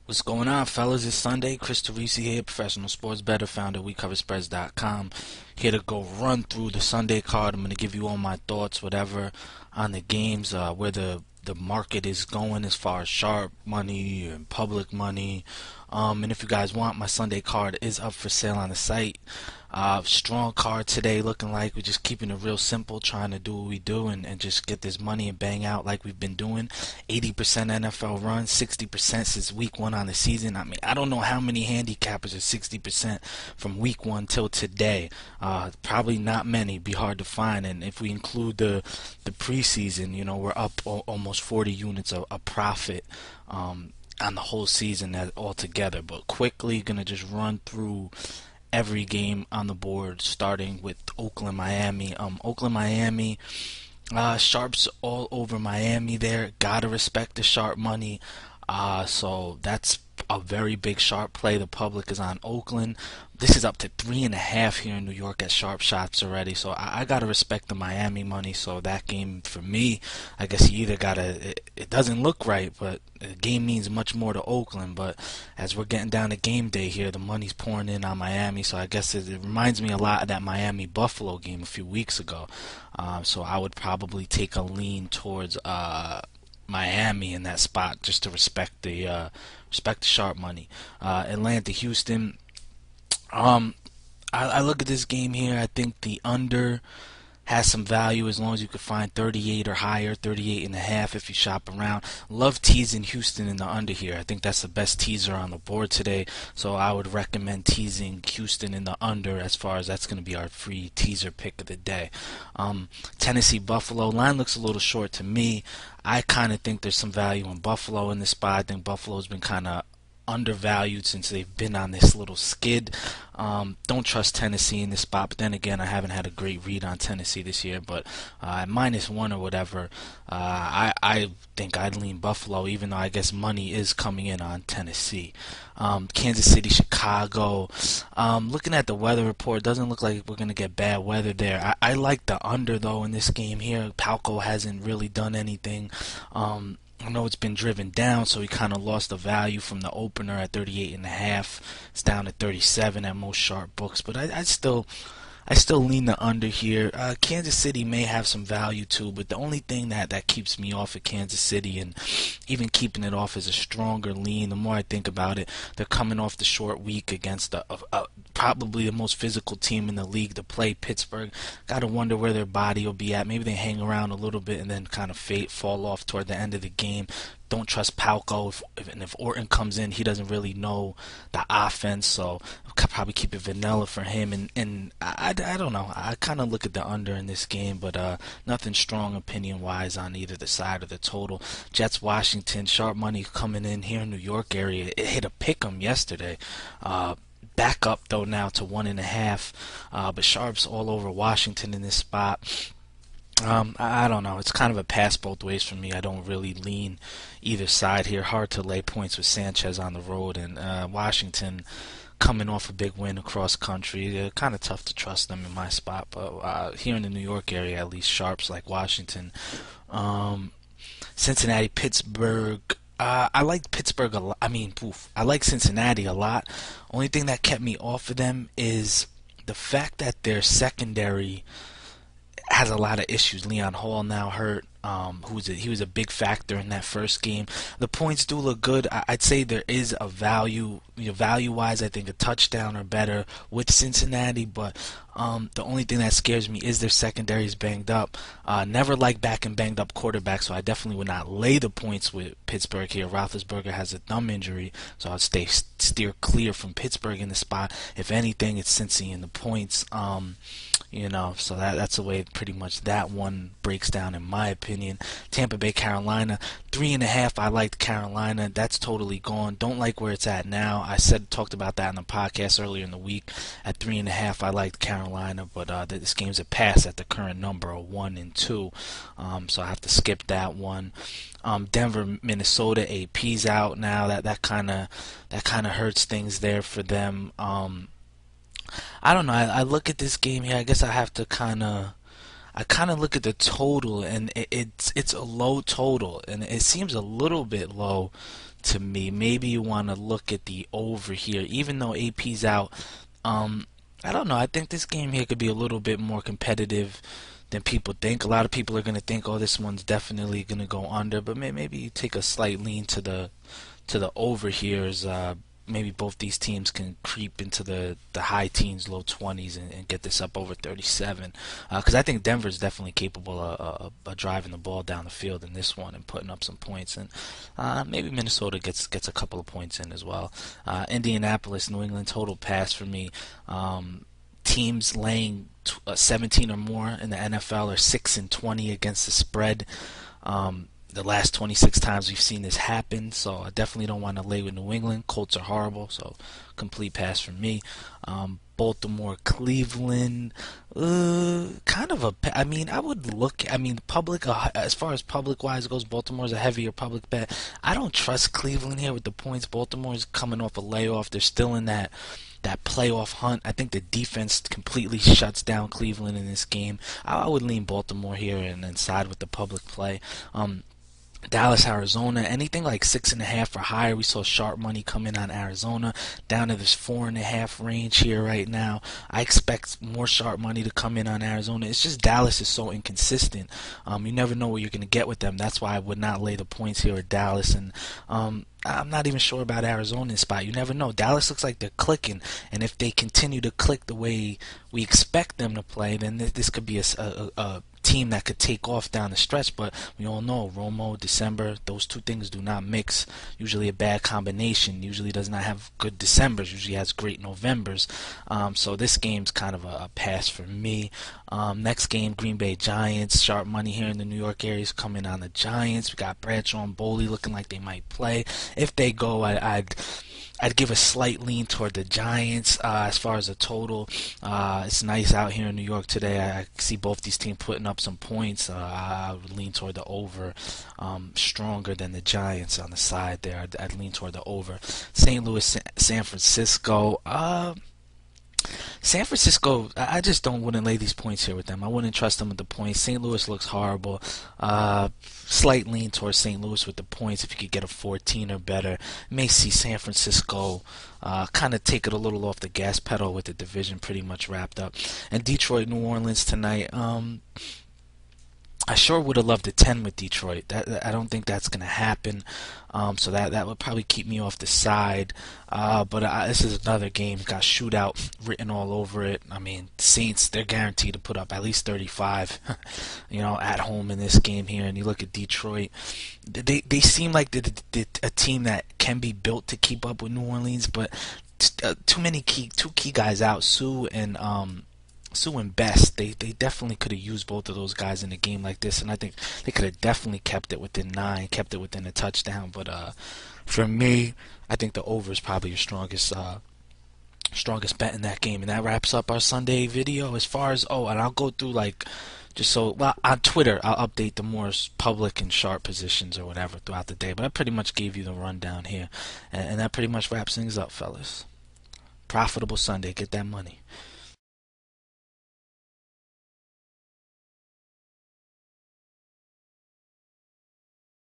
What's going on, fellas? It's Sunday. Chris Teresi here, professional sports bettor, founder of WeCoverSpreads.com. Here to go run through the Sunday card. I'm going to give you all my thoughts, whatever, on the games, where the market is going as far as sharp money and public money. And if you guys want, my Sunday card is up for sale on the site. Strong card today, looking like we're just keeping it real simple, trying to do what we do and just get this money and bang out like we've been doing. 80% NFL run, 60% since week one on the season. I mean, I don't know how many handicappers are 60% from week one till today. Probably not many. Be hard to find. And if we include the preseason, we're up almost 40 units of profit. On the whole season altogether. But quickly gonna just run through every game on the board, starting with Oakland, Miami. Oakland, Miami. Sharps all over Miami there. Gotta respect the sharp money. So that's a very big sharp play. The public is on Oakland. This is up to 3.5 here in New York at sharp shots already. So I gotta respect the Miami money. So that game for me, I guess you either gotta. It doesn't look right, but the game means much more to Oakland. But as we're getting down to game day here, the money's pouring in on Miami. So I guess it reminds me a lot of that Miami Buffalo game a few weeks ago. So I would probably take a lean towards Miami in that spot just to respect the sharp money. Atlanta, Houston. Um, I look at this game here. I think the under has some value as long as you can find 38 or higher, 38 and a half if you shop around. Love teasing Houston in the under here. I think that's the best teaser on the board today. So I would recommend teasing Houston in the under as far as that's going to be our free teaser pick of the day. Tennessee Buffalo line looks a little short to me. I kind of think there's some value in Buffalo in this spot. I think Buffalo's been kind of undervalued since they've been on this little skid. Don't trust Tennessee in this spot, but then again, I haven't had a great read on Tennessee this year. But at -1 or whatever, I think I'd lean Buffalo, even though I guess money is coming in on Tennessee. Kansas City, Chicago. Looking at the weather report, doesn't look like we're gonna get bad weather there. I like the under though in this game here. Palco hasn't really done anything. I know it's been driven down, so he kind of lost the value from the opener at 38 and a half. It's down to 37 at most sharp books, but I still lean the under here. Kansas City may have some value too, but the only thing that keeps me off of Kansas City and even keeping it off is a stronger lean. The more I think about it, they're coming off the short week against probably the most physical team in the league to play, Pittsburgh. Gotta wonder where their body will be at. Maybe they hang around a little bit and then kind of fall off toward the end of the game. Don't trust Palco. If Orton comes in, he doesn't really know the offense, so I'll probably keep it vanilla for him. And I don't know. I kind of look at the under in this game, but nothing strong opinion wise on either the side or the total. Jets, Washington, sharp money coming in here in New York area. It hit a pick 'em yesterday. Back up though now to 1.5, but sharps all over Washington in this spot. I don't know. It's kind of a pass both ways for me. I don't really lean either side here. Hard to lay points with Sanchez on the road, and Washington coming off a big win across country. Kind of tough to trust them in my spot, but here in the New York area, at least sharps like Washington. Um, Cincinnati, Pittsburgh. I like Pittsburgh a lot. I mean, poof. I like Cincinnati a lot. Only thing that kept me off of them is the fact that their secondary has a lot of issues. Leon Hall now hurt. He was a big factor in that first game. The points do look good. I'd say there is a value, value wise. I think a touchdown or better with Cincinnati, but the only thing that scares me is their secondary is banged up. Never like back and banged up quarterback, so I definitely would not lay the points with Pittsburgh here. Roethlisberger has a thumb injury, so I'd steer clear from Pittsburgh in the spot. If anything, it's Cincy in the points. So that's the way pretty much that one breaks down in my opinion. Tampa Bay, Carolina, 3.5. I liked Carolina. That's totally gone. Don't like where it's at now. I talked about that in the podcast earlier in the week. At 3.5, I liked Carolina, but this game's a pass at the current number of 1 and 2. So I have to skip that one. Denver, Minnesota, AP's out now. That kind of hurts things there for them. I don't know. I look at this game here. I guess I kind of look at the total, and it's a low total, and it seems a little bit low to me. Maybe you want to look at the over here, even though AP's out. I don't know. I think this game here could be a little bit more competitive than people think. A lot of people are going to think, oh, this one's definitely going to go under, but maybe you take a slight lean to the over here. As maybe both these teams can creep into the high teens, low 20s, and get this up over 37. Because I think Denver's definitely capable of driving the ball down the field in this one and putting up some points. And maybe Minnesota gets a couple of points in as well. Indianapolis, New England, total pass for me. Teams laying 17 or more in the NFL are 6-20 against the spread. The last 26 times we've seen this happen, so I definitely don't want to lay with New England. Colts are horrible, so complete pass from me. Baltimore, Cleveland, kind of a. I mean, I would look. I mean, public. As far as public wise goes, Baltimore's a heavier public bet. I don't trust Cleveland here with the points. Baltimore's coming off a layoff. They're still in that playoff hunt. I think the defense completely shuts down Cleveland in this game. I would lean Baltimore here and then side with the public play. Dallas, Arizona, anything like 6.5 or higher. We saw sharp money come in on Arizona down to this 4.5 range here right now. I expect more sharp money to come in on Arizona. It's just Dallas is so inconsistent. You never know what you're going to get with them. That's why I would not lay the points here at Dallas. And I'm not even sure about Arizona's spot. You never know. Dallas looks like they're clicking, and if they continue to click the way we expect them to play, then this could be a team that could take off down the stretch. But we all know Romo, December, those two things do not mix. Usually a bad combination. Usually does not have good Decembers. Usually has great Novembers. So this game's kind of a pass for me. Next game, Green Bay Giants. Sharp money here in the New York area is coming on the Giants. We got Bradshaw and Boley looking like they might play. If they go, I'd give a slight lean toward the Giants. As far as the total, it's nice out here in New York today. I see both these teams putting up some points. I would lean toward the over, stronger than the Giants on the side there. I'd lean toward the over. St. Louis, San Francisco. San Francisco, I just wouldn't lay these points here with them. I wouldn't trust them with the points. St. Louis looks horrible. Slight lean towards St. Louis with the points. If you could get a 14 or better, may see San Francisco kind of take it a little off the gas pedal with the division pretty much wrapped up. And Detroit, New Orleans tonight. I sure would have loved a 10 with Detroit. I don't think that's going to happen. So that would probably keep me off the side. But this is another game. Got shootout written all over it. I mean, Saints, they're guaranteed to put up at least 35, at home in this game here. And you look at Detroit, they seem like a team that can be built to keep up with New Orleans, but two key guys out, Sue and Best, they definitely could have used both of those guys in a game like this, and I think they could have definitely kept it within 9, kept it within a touchdown. But for me, I think the over is probably your strongest bet in that game. And that wraps up our Sunday video. As far as and I'll go through on Twitter I'll update the more public and sharp positions or whatever throughout the day. But I pretty much gave you the rundown here, and that pretty much wraps things up, fellas. Profitable Sunday. Get that money.